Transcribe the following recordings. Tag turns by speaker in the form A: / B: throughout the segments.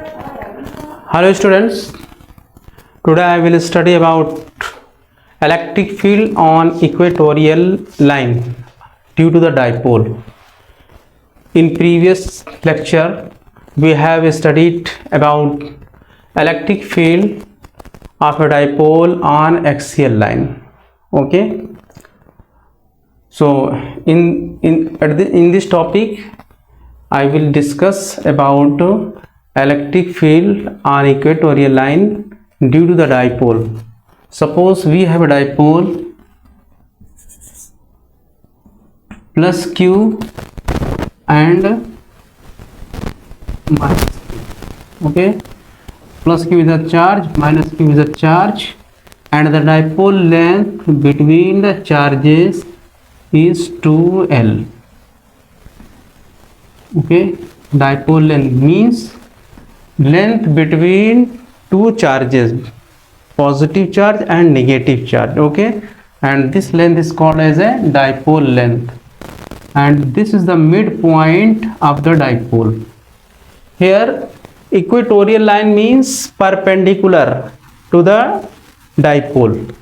A: Hello students, today I will study about electric field on equatorial line due to the dipole. In previous lecture we have studied about electric field of a dipole on axial line. Okay, so in this topic I will discuss about electric field on equatorial line due to the dipole. Suppose we have a dipole plus q and minus q. Okay, plus q is a charge, minus q is a charge, and the dipole length between the charges is 2l. Okay, dipole length means length between two charges, positive charge and negative charge. Okay, and this length is called as a dipole length, and this is the midpoint of the dipole. Here equatorial line means perpendicular to the dipole.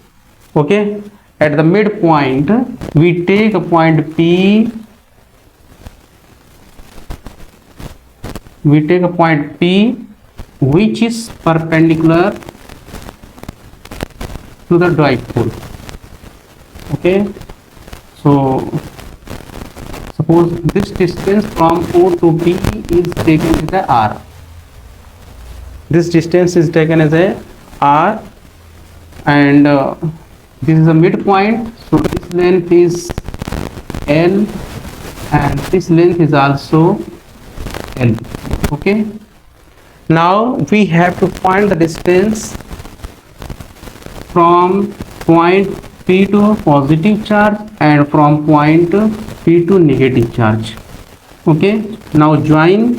A: Okay, at the midpoint we take a point P. We take a point P which is perpendicular to the dipole. Okay, so suppose this distance from O to P is taken as a R. This distance is taken as a R, and this is a midpoint, so this length is L and this length is also L. Okay, now we have to find the distance from point P to positive charge and from point P to negative charge. Okay, now join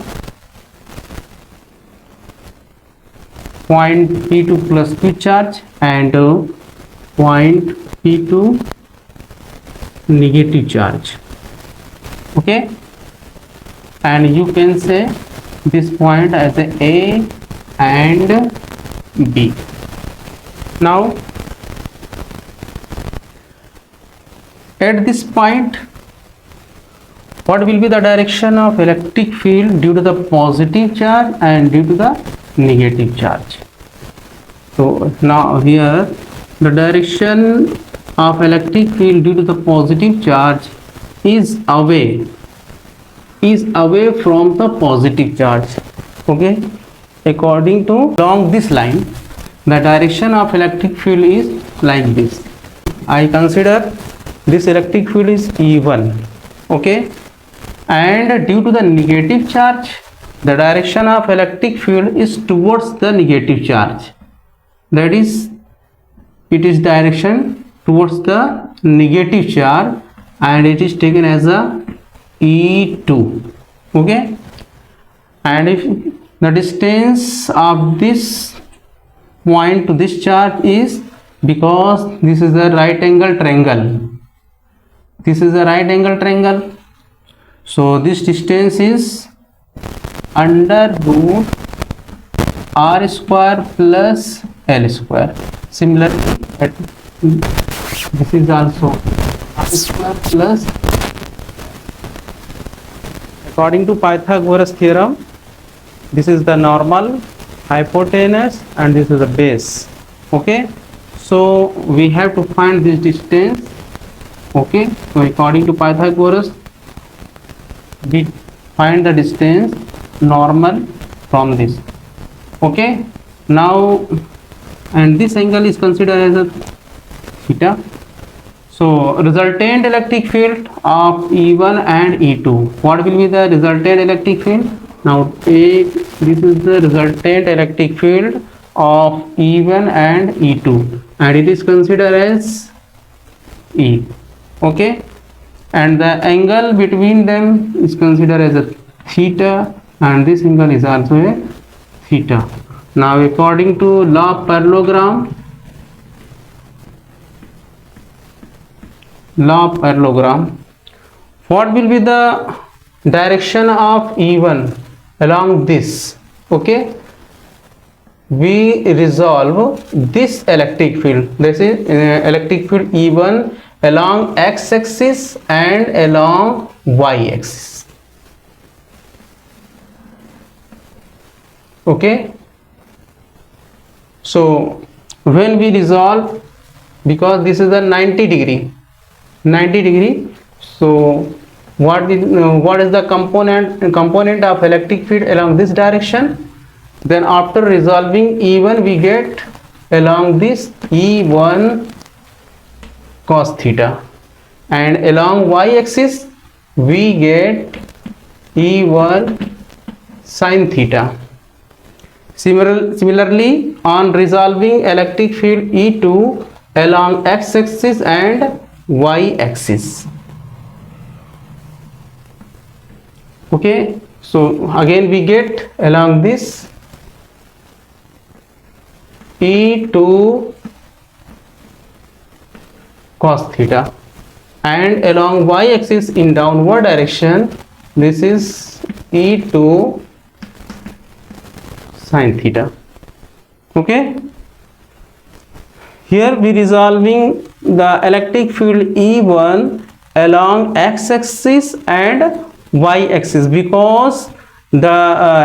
A: point P to plus Q charge and point P to negative charge. Okay, and you can say this point as A and B. Now at this point, what will be the direction of electric field due to the positive charge and due to the negative charge? So now here the direction of electric field due to the positive charge is away from the positive charge. Okay, according to along this line the direction of electric field is like this. I consider this electric field is E1. Okay, and due to the negative charge the direction of electric field is towards the negative charge, that is it is direction towards the negative charge and it is taken as a E2. Okay, and if the distance of this point to this charge is, because this is a right angle triangle, so this distance is under root R square plus L square. Similarly this is also R square plus, according to Pythagoras theorem, this is the normal, hypotenuse, and this is the base. Okay, so we have to find this distance. Okay, so according to Pythagoras we find the distance normal from this. Okay, now and this angle is considered as a theta. So resultant electric field of E1 and E2, what will be the resultant electric field? Now this is the resultant electric field of E1 and E2 and it is considered as E. Okay, and the angle between them is considered as a theta and this angle is also a theta. Now according to law of parallelogram, what will be the direction of E1 along this? Okay, we resolve this electric field. This is electric field E1 along x axis and along y axis. Okay, so when we resolve, because this is a 90 degree, so what is the component of electric field along this direction? Then after resolving E1, we get along this E1 cos theta, and along y axis we get E1 sin theta. Similarly, on resolving electric field E2 along x axis and y axis. Okay, so again we get along this E2 cos theta, and along y axis in downward direction this is E2 sin theta. Okay, here we resolving the electric field E1 along x axis and y axis, because the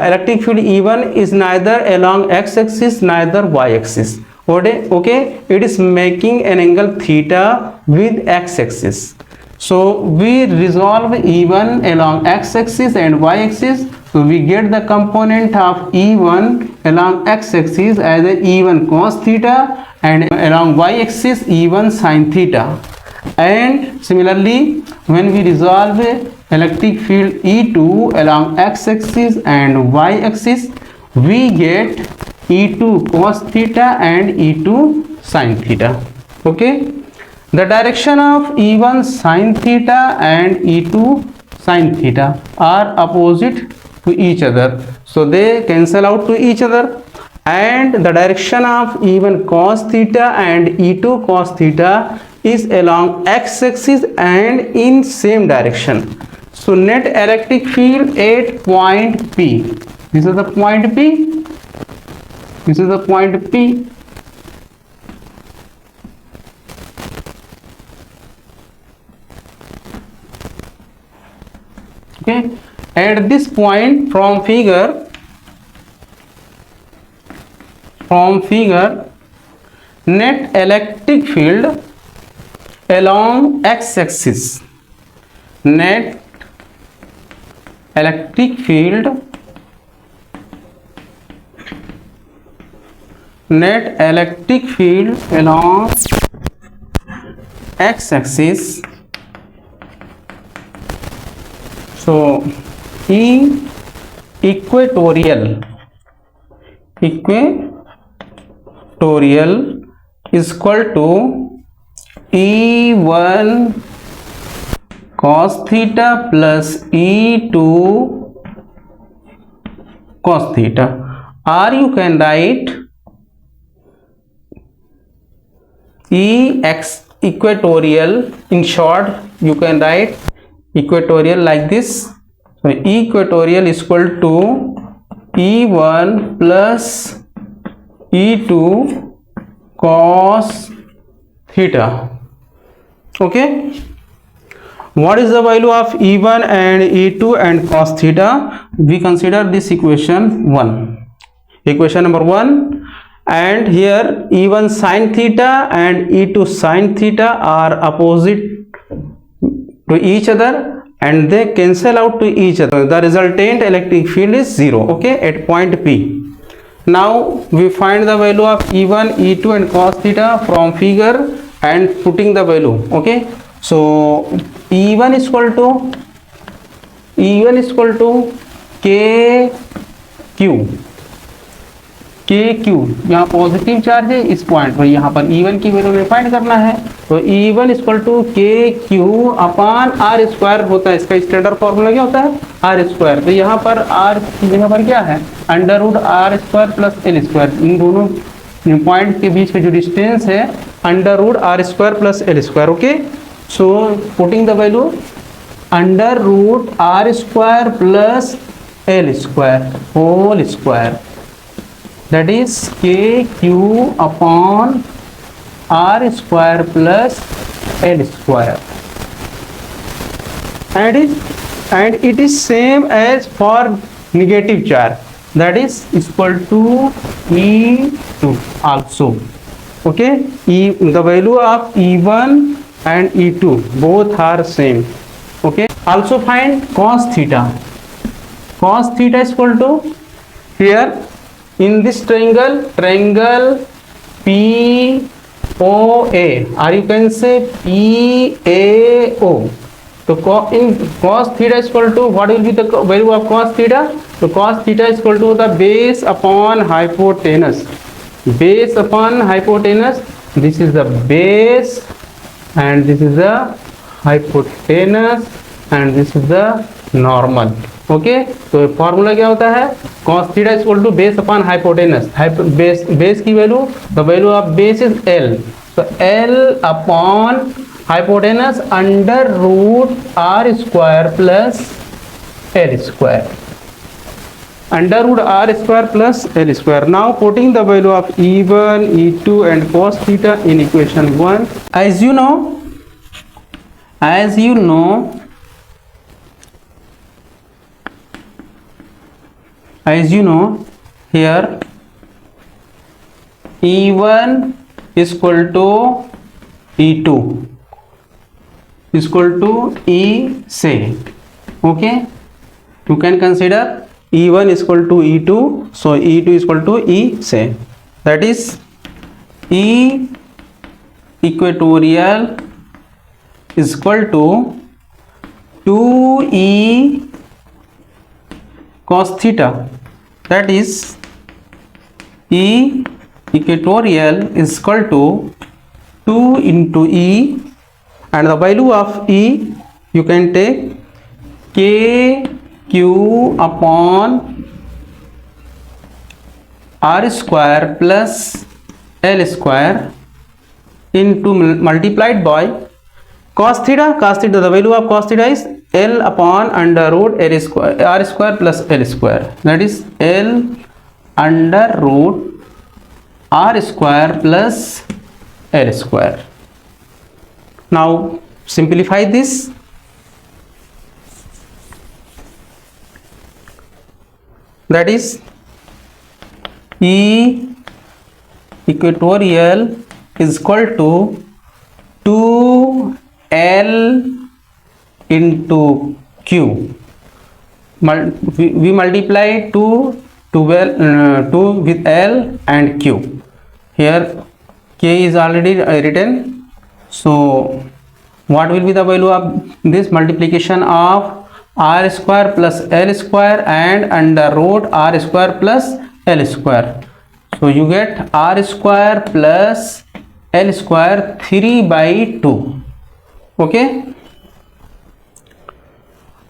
A: electric field E1 is neither along x axis neither y axis. Okay, it is making an angle theta with x axis. So we resolve E1 along x axis and y axis, so we get the component of E1 along x axis as a E1 cos theta, and along y axis E1 sin theta. And similarly, when we resolve electric field E2 along x axis and y axis, we get E2 cos theta and E2 sin theta. Okay, the direction of E1 sin theta and E2 sin theta are opposite to each other, so they cancel out to each other, and the direction of E1 cos theta and E2 cos theta is along x axis and in same direction. So net electric field at point P, this is the point P, this is the point P. Okay, at this point from figure net electric field along x axis, net electric field along x axis, so E equatorial is equal to E1 cos theta plus E2 cos theta, or you can write Ex equatorial. In short, you can write equatorial like this. So equatorial is equal to E1 plus E2 cos theta. Okay, what is the value of E1 and E2 and cos theta? We consider this equation 1, equation number 1, and here E1 sin theta and E2 sin theta are opposite to each other and they cancel out to each other. The resultant electric field is 0. Okay, at point P. Now we find the value of E1, E2 and cos theta from figure and putting the value. Okay, so E1 is equal to KQ, यहाँ positive charge है इस point पर, यहाँ पर E1 की value find करना है, तो E1 equal to KQ upon R square होता है, इसका स्टैंडर्ड फॉर्मूला क्या होता है R स्क्वायर, तो यहाँ पर R की जगह पर क्या है under root R square plus L square, इन दोनों पॉइंट के बीच का जो डिस्टेंस है under root R square plus L square. Okay, so putting the value under root R square plus L square whole square that is KQ upon R square plus L square, and it is same as for negative charge, that is equal to E2 also. Okay, the value of E1 and E2 both are same. Okay, also find cos theta. Cos theta is equal to, here in this triangle POA, or you can say PAO. So in cos theta is equal to, what will be the value of cos theta? So cos theta is equal to the base upon hypotenuse. Base upon hypotenuse, this is the base and this is the hypotenuse and this is the normal. Okay, तो formula क्या होता है? cos theta is equal to base upon hypotenuse. Base की value, the value of base is L. So L upon hypotenuse under root R square plus L square. Under root R square plus L square. Now putting the value of E1, E2 and cos theta in equation 1. As you know, here E1 is equal to E2 is equal to E say. Okay, you can consider E1 is equal to E2, so E2 is equal to E say, that is E equatorial is equal to 2E cos theta, that is E equatorial is equal to 2 into E, and the value of E you can take KQ upon R square plus L square into multiplied by cos theta. The value of cos theta is L upon under root R square plus L square, that is L under root R square plus L square. Now simplify this. That is E equatorial is equal to 2L into Q. We multiply 2 with L and Q. Here K is already written. So what will be the value of this multiplication of R square plus L square and under root R square plus L square? So you get R square plus L square 3/2. Okay,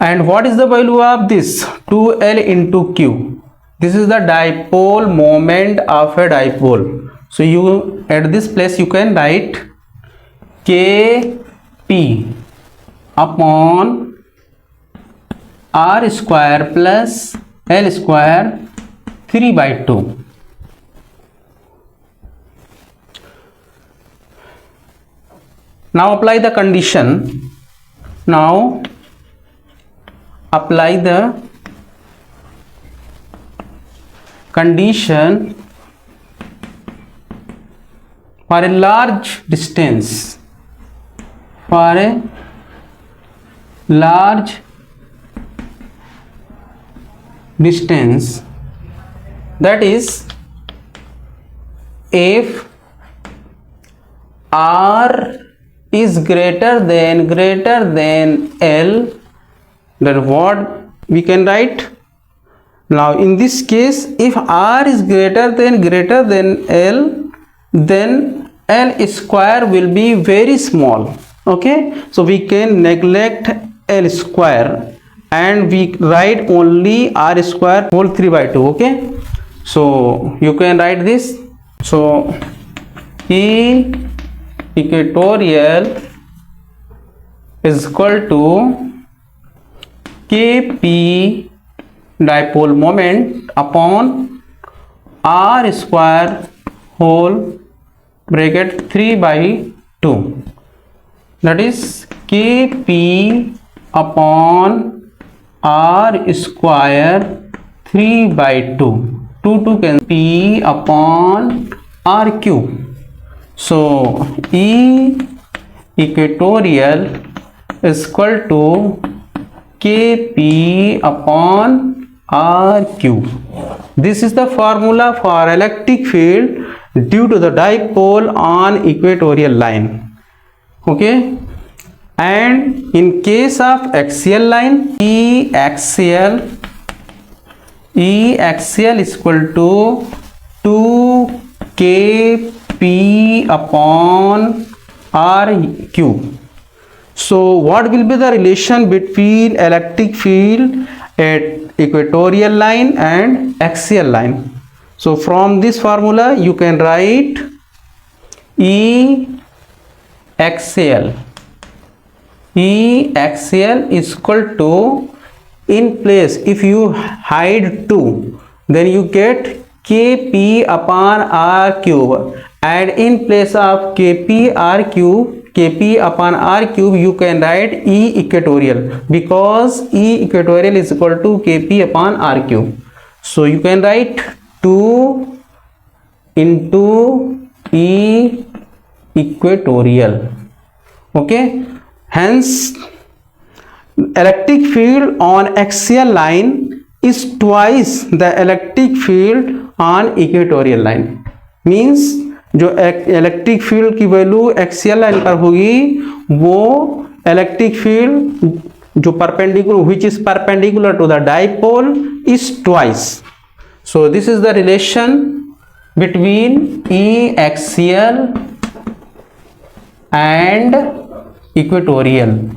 A: and what is the value of this 2L into Q? This is the dipole moment of a dipole. So you, at this place you can write Kp upon R square plus L square 3/2. Now apply the condition. Now apply the condition for a large distance. For a large distance, that is if R is greater than L, then what we can write? Now in this case, if R is greater than L, then L square will be very small. Okay, so we can neglect L square and we write only R square whole 3/2. Okay, so you can write this. So E equatorial is equal to Kp dipole moment upon r square whole bracket 3/2, that is kp upon r square 3/2. 2 can p upon r cube. So E equatorial is equal to kp upon r cube. This is the formula for electric field due to the dipole on equatorial line. Okay, and in case of axial line, E axial is equal to 2kp upon r cube. So what will be the relation between electric field at equatorial line and axial line? So from this formula you can write E axial is equal to, in place if you hide 2, then you get kp upon r cube, and in place of kp upon r cube you can write E equatorial, because E equatorial is equal to kp upon r cube. So you can write 2 into E equatorial. Okay, hence electric field on axial line is twice the electric field on equatorial line. Means जो electric field की value axial line पर होगी वो electric field जो perpendicular which is perpendicular to the dipole is twice. So this is the relation between E axial and equatorial.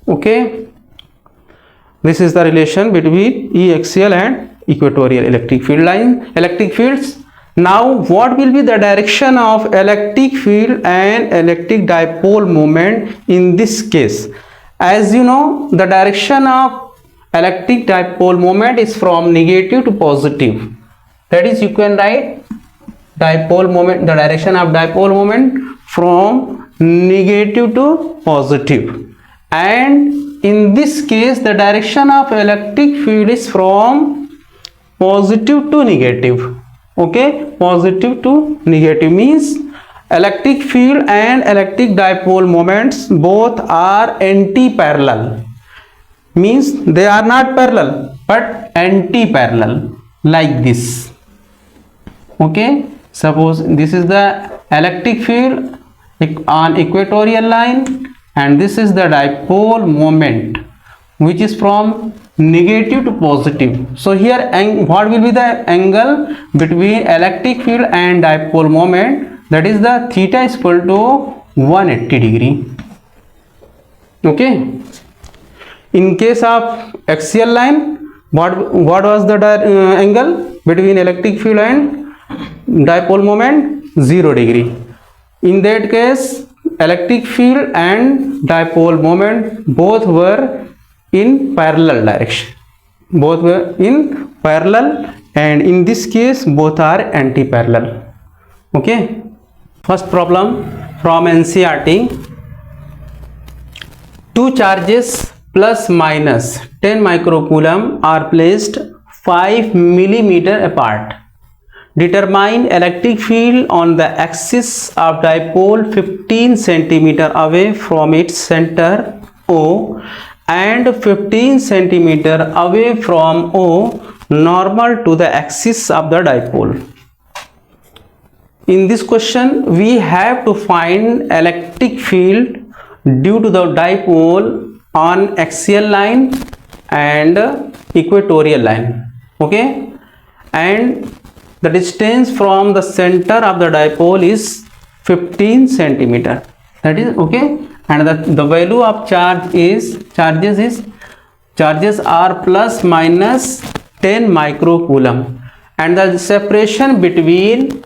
A: Okay, this is the relation between E axial and equatorial electric fields. Now what will be the direction of electric field and electric dipole moment in this case? As you know, the direction of electric dipole moment is from negative to positive. That is, you can write dipole moment, the direction of dipole moment from negative to positive, and in this case the direction of electric field is from positive to negative. Okay, positive to negative means electric field and electric dipole moments both are anti-parallel, means they are not parallel but anti-parallel, like this. Okay, suppose this is the electric field on equatorial line and this is the dipole moment which is from negative to positive. So here what will be the angle between electric field and dipole moment? That is the theta is equal to 180 degree. Okay, in case of axial line, what was the angle between electric field and dipole moment? 0 degree. In that case electric field and dipole moment both were in parallel direction, and in this case both are anti-parallel. Okay, first problem from NCERT. Two charges plus minus 10 microcoulomb are placed 5 millimeter apart. Determine electric field on the axis of dipole 15 centimeter away from its center O and 15 centimeter away from O, normal to the axis of the dipole. In this question we have to find electric field due to the dipole on axial line and equatorial line. Okay, and the distance from the center of the dipole is 15 centimeter. That is okay, and the value of charges are plus minus 10 microcoulomb, and the separation between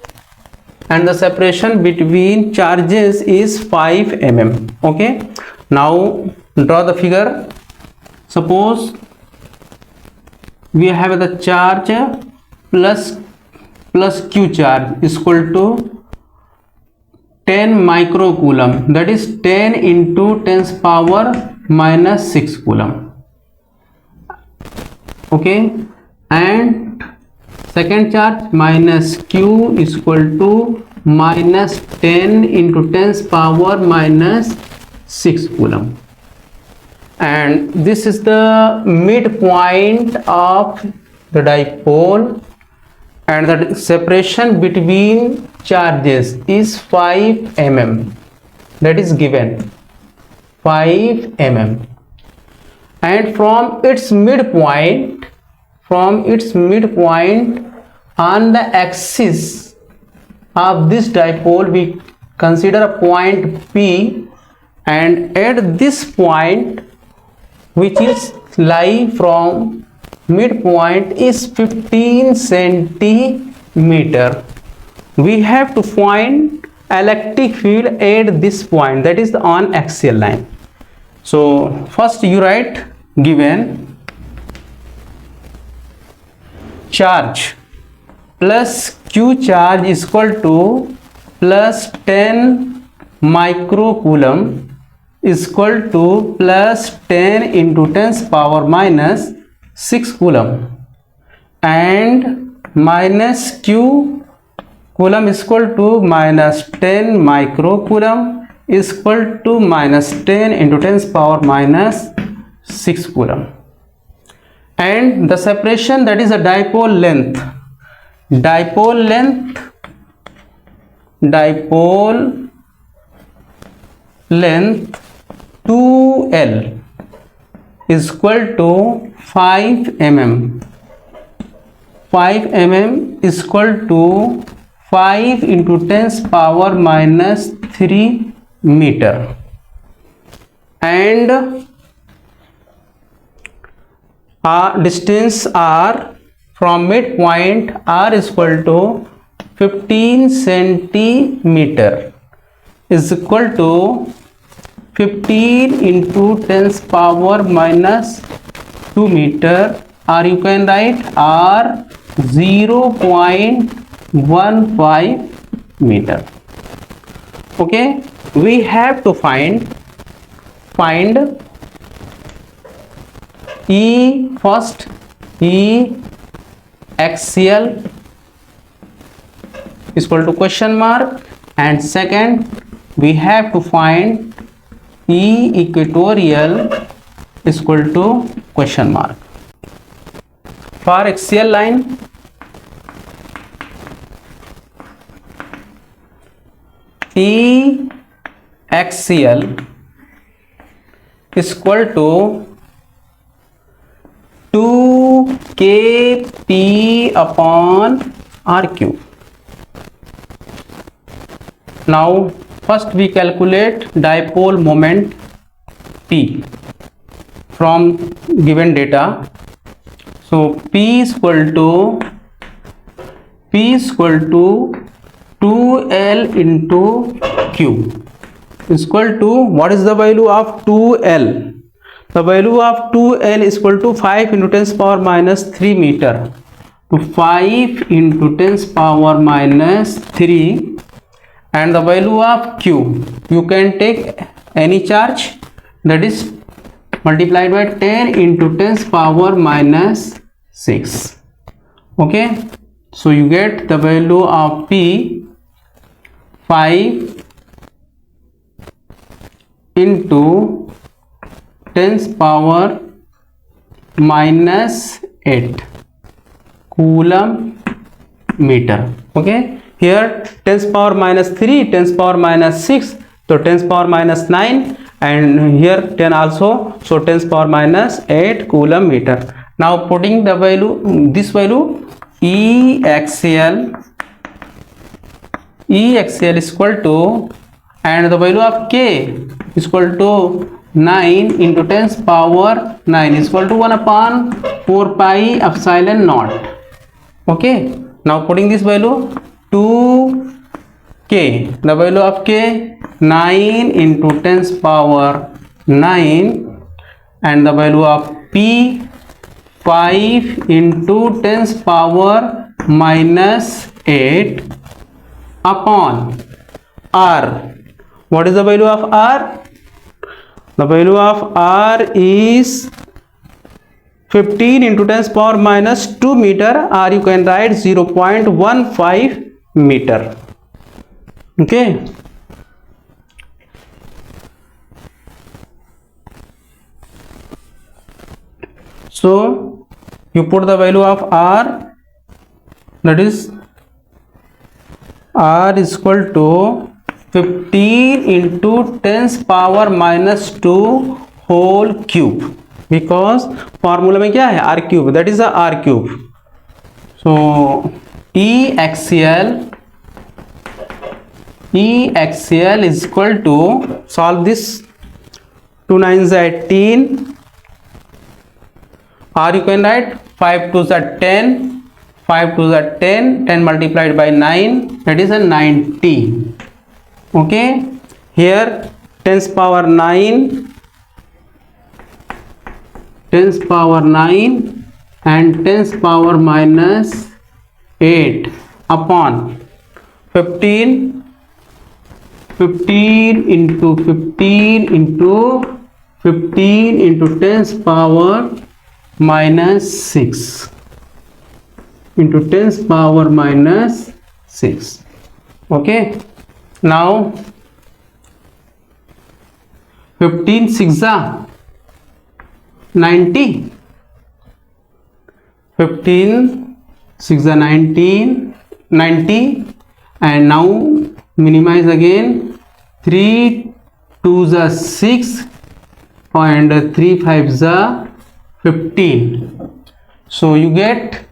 A: charges is 5 mm. Okay, now draw the figure. suppose we have the charge plus q charge is equal to 10 microcoulomb, that is 10 into 10 power minus 6 coulomb. Okay, and second charge minus q is equal to minus 10 into 10 power minus 6 coulomb, and this is the midpoint of the dipole, and the separation between charges is 5 mm, that is given 5 mm, and from its midpoint on the axis of this dipole we consider a point P, and at this point, which is lie from midpoint, is 15 centimeter. We have to find electric field at this point, that is on axial line. So first you write given charge plus q charge is equal to plus 10 microcoulomb is equal to plus 10 into 10 power minus 6 coulomb, and minus q coulomb is equal to minus 10 microcoulomb is equal to minus 10 into 10 power minus 6 coulomb, and the separation, that is a dipole length 2L is equal to 5 mm. 5 mm is equal to 5 into 10 power minus 3 meter, and distance r from midpoint r is equal to 15 centimeter is equal to 15 into 10 power minus 2 meter, or you can write r 0.15 meter. Okay, we have to find E first, E axial is equal to question mark, and second we have to find E equatorial is equal to question mark. For axial line, E axial is equal to 2kp upon r cube. Now first we calculate dipole moment P from given data. So P is equal to 2L into Q is equal to, what is the value of 2L? The value of 2L is equal to 5 into 10 power minus 3 meter to 5 into 10 power minus 3, and the value of Q, you can take any charge, that is multiplied by 10 into 10 power minus 6. Okay, so you get the value of P 5 into 10 power minus 8 coulomb meter. Okay, here 10 power minus 3, 10 power minus 6, so 10 power minus 9, and here 10 also, so 10 power minus 8 coulomb meter. Now putting the value, this value E axial is equal to, and the value of K is equal to 9 into 10 power 9 is equal to 1 upon 4 pi epsilon naught. Okay, now putting this value 2k, the value of K 9 into 10 power 9 and the value of P 5 into 10 power minus 8 upon R. What is the value of R? The value of R is 15 into 10 power minus 2 meter, or you can write 0.15 meter. Okay. So you put the value of R, that is R is equal to 15 into 10 power minus 2 whole cube, because formula में क्या है, R cube, that is a R cube. So E axial is equal to, solve this, 2 9s are 18, or you can write 5 2s are 10, 5 2s are 10, 10 multiplied by 9, that is a 90. Okay, here 10's power 9, 10's power 9 and 10's power minus 8 upon 15 into 15 into 15 into 10's power minus 6 into 10's power minus 6. Okay, now 15 6 are 90, 15 6 are 90, and now minimize again, 3 2s are 6 and 3 5s are 15. So you get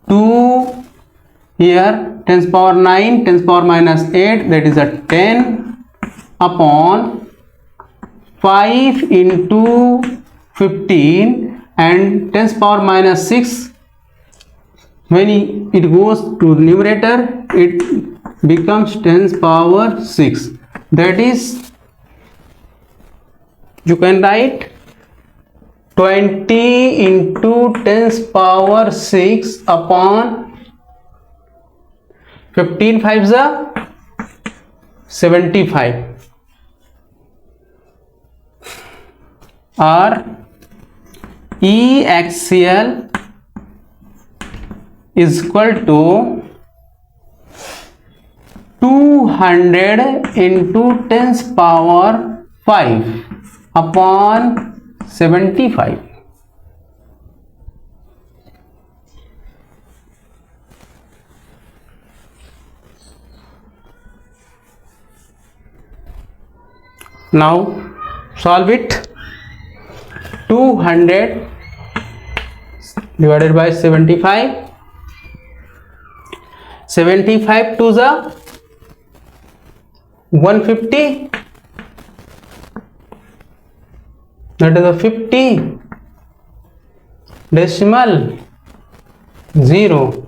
A: 2 here, 10's power 9, 10's power minus 8, that is a 10 upon 5 into 15 and 10's power minus 6. When it goes to numerator, it becomes 10's power 6. That is, you can write 20 into 10's power 6 upon 15 5s are 75, or E axial is equal to 200 into 10's power 5 upon 75. Now solve it. 200 divided by 75, 75 to the 150, that is a 50 decimal 0.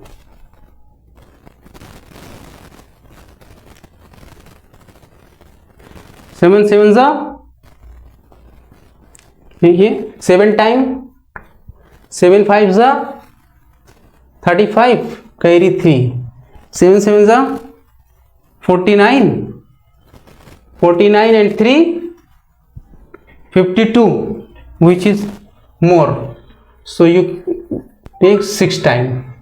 A: 7 7s are, ये 7 time 7 5s are 35, carry 3, 7 7s are 49, 49 and 3 52, which is more, so you take 6 time,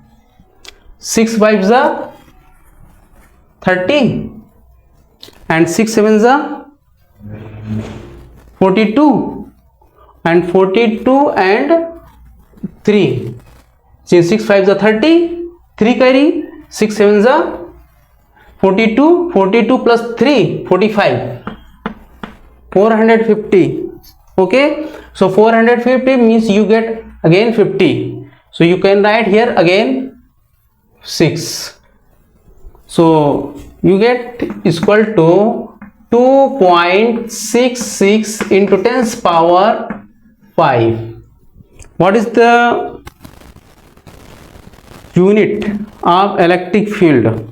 A: 6 5s are 30 and 6 7s are 42, and 42 and 3, since 6 5s are 30, 3 carry, 6 7s are 42, 42 plus 3 45, 450. Okay, so 450 means you get again 50, so you can write here again 6, so you get is equal to 2.66 into 10's power 5. What is the unit of electric field?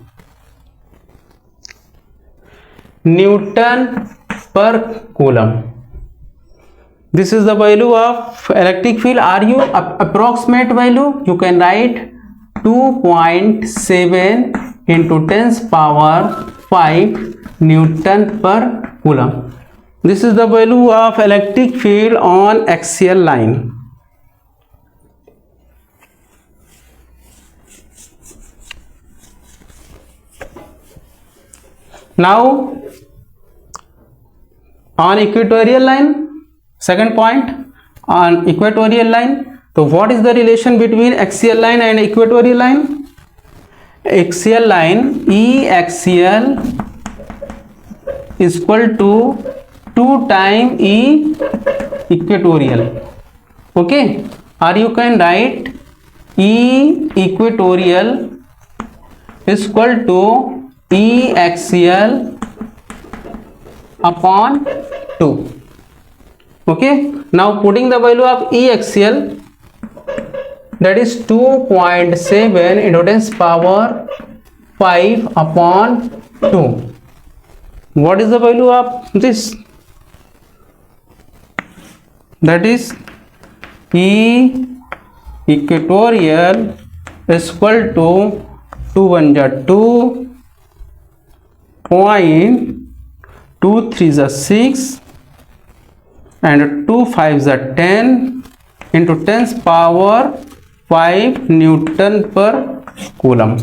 A: Newton per coulomb. This is the value of electric field. Are you approximate value? You can write 2.7 into 10 power 5 Newton per Coulomb. This is the value of electric field on axial line. Now on equatorial line, second point, on equatorial line, so what is the relation between axial line and equatorial line? Axial line, E axial is equal to 2 times E equatorial. Okay, or you can write E equatorial is equal to E axial upon 2. Okay, now putting the value of E axial, that is 2.7 into 10 power 5 upon 2. What is the value of this? That is E equatorial is equal to 2 1 ja 2.23 is 6 and 2 5 is 10 into 10 power 5 Newton per Coulomb.